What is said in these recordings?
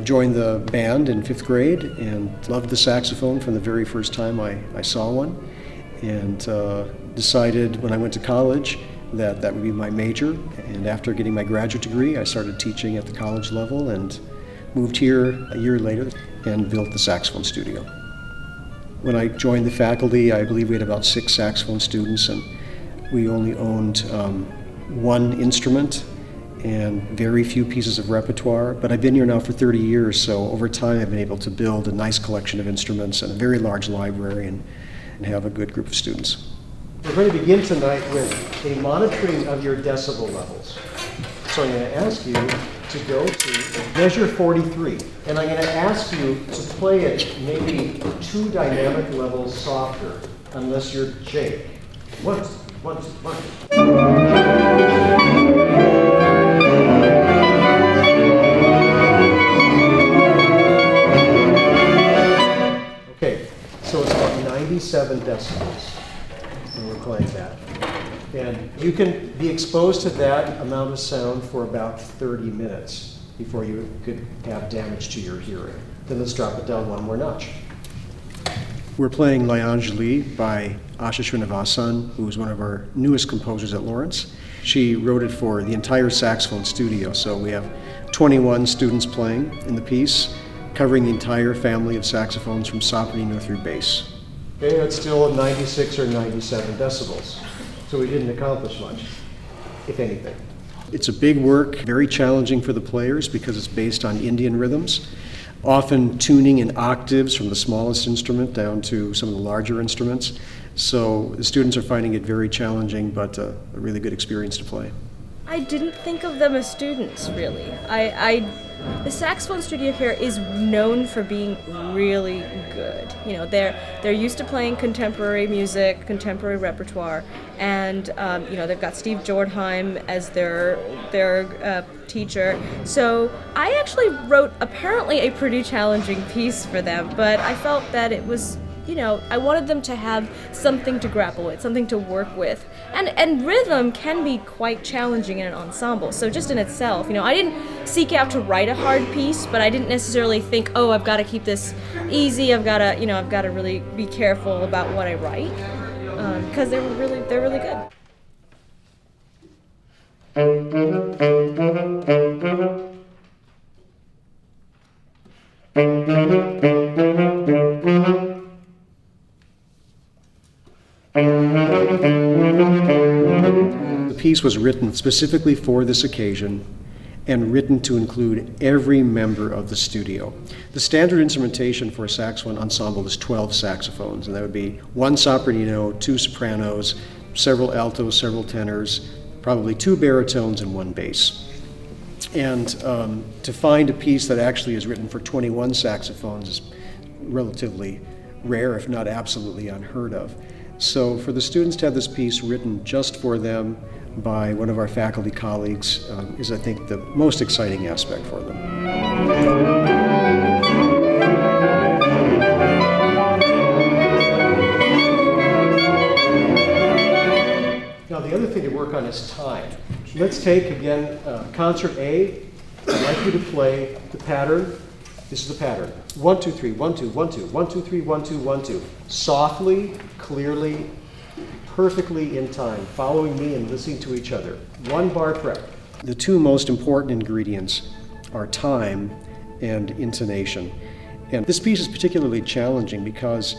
I joined the band in 5th grade and loved the saxophone from the very first time I saw one, and decided when I went to college that that would be my major. And after getting my graduate degree, I started teaching at the college level and moved here a year later and built the saxophone studio. When I joined the faculty, I believe we had about 6 saxophone students, and we only owned one instrument and very few pieces of repertoire. But I've been here now for 30 years, so over time I've been able to build a nice collection of instruments and a very large library and have a good group of students. We're going to begin tonight with a monitoring of your decibel levels. So I'm going to ask you to go to measure 43, and I'm going to ask you to play it maybe 2 dynamic levels softer, unless you're Jake. 1, 2, 1, 2, 1, 2. Okay, so it's about 97 decibels when we're playing that. And you can be exposed to that amount of sound for about 30 minutes before you could have damage to your hearing. Then let's drop it down one more notch. We're playing L'Angeli by Asha Srinivasan, who is one of our newest composers at Lawrence. She wrote it for the entire saxophone studio, so we have 21 students playing in the piece, covering the entire family of saxophones from soprano through bass. Okay, it's still 96 or 97 decibels. So we didn't accomplish much, if anything. It's a big work, very challenging for the players because it's based on Indian rhythms, often tuning in octaves from the smallest instrument down to some of the larger instruments. So the students are finding it very challenging, but a really good experience to play. I didn't think of them as students, really. The saxophone studio here is known for being really good. You know, they're used to playing contemporary music, contemporary repertoire, and you know, they've got Steve Jordheim as their teacher. So I actually wrote apparently a pretty challenging piece for them, but I felt that it was, you know, I wanted them to have something to grapple with, something to work with. And rhythm can be quite challenging in an ensemble. So just in itself, you know, I didn't seek out to write a hard piece, but I didn't necessarily think, oh, I've got to keep this easy. I've got to really be careful about what I write, because they're really good. The piece was written specifically for this occasion and written to include every member of the studio. The standard instrumentation for a saxophone ensemble is 12 saxophones, and that would be 1 soprano, 2 sopranos, several altos, several tenors, probably 2 baritones, and 1 bass. And to find a piece that actually is written for 21 saxophones is relatively rare, if not absolutely unheard of. So for the students to have this piece written just for them by one of our faculty colleagues is, I think, the most exciting aspect for them. Now the other thing to work on is time. Let's take, again, concert A. I'd like you to play the pattern. This is the pattern. 1, 2, 3, 1, 2, 1, 2, 1, 2, 3, 1, 2, 1, 2. Softly, clearly, perfectly in time, following me and listening to each other. 1 bar prep. The 2 most important ingredients are time and intonation. And this piece is particularly challenging because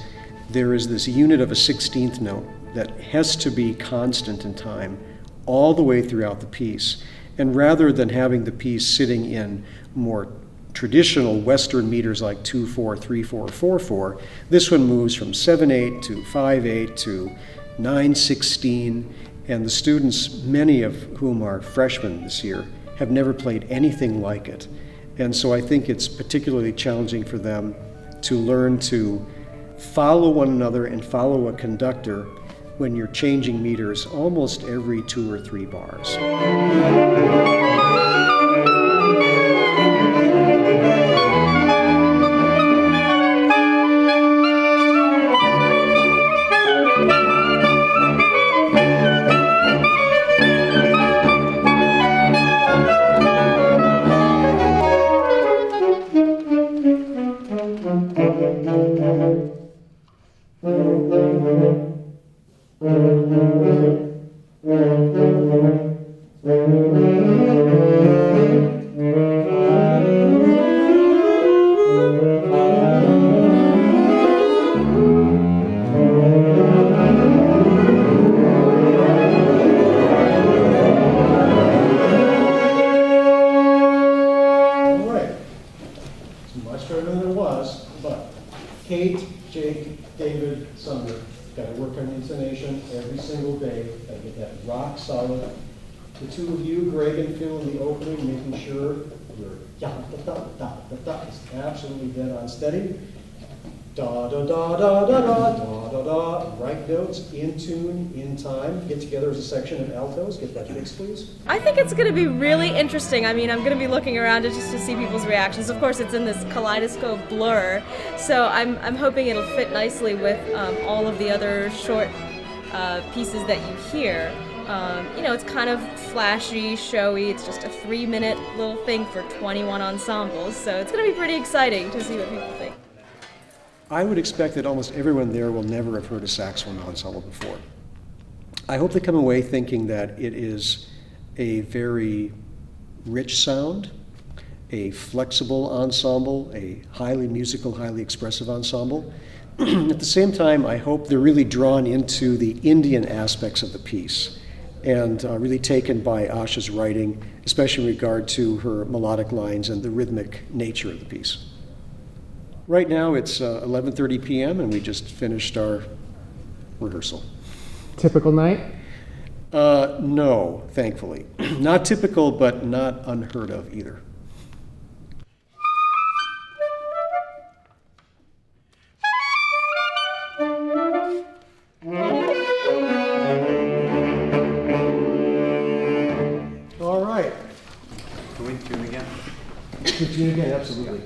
there is this unit of a 16th note that has to be constant in time all the way throughout the piece. And rather than having the piece sitting in more traditional Western meters like 2/4, 3/4, 4/4, this one moves from 7/8 to 5/8 to 9/16, and the students, many of whom are freshmen this year, have never played anything like it. And so I think it's particularly challenging for them to learn to follow one another and follow a conductor when you're changing meters almost every 2 or 3 bars. Much better than it was, but Kate, Jake, David, Sumner, got to work on intonation every single day, got to get that rock solid. The two of you, Greg and Phil, in the opening, making sure your da-da-da-da-da-da is absolutely dead on steady. Da-da-da-da-da-da-da-da-da, right notes, in tune, in time. Get together as a section of altos. Get that fixed, please. I think it's going to be really interesting. I mean, I'm going to be looking around just to see people's reactions. Of course, it's in this kaleidoscope blur, so I'm hoping it'll fit nicely with all of the other short pieces that you hear. You know, it's kind of flashy, showy. It's just a 3-minute little thing for 21 ensembles, so it's going to be pretty exciting to see what people think. I would expect that almost everyone there will never have heard a saxophone ensemble before. I hope they come away thinking that it is a very rich sound, a flexible ensemble, a highly musical, highly expressive ensemble. At the same time, I hope they're really drawn into the Indian aspects of the piece and really taken by Asha's writing, especially in regard to her melodic lines and the rhythmic nature of the piece. Right now it's 11:30 p.m. and we just finished our rehearsal. Typical night? No, thankfully. Not typical, but not unheard of either. All right. Can we tune again? Tune again, absolutely.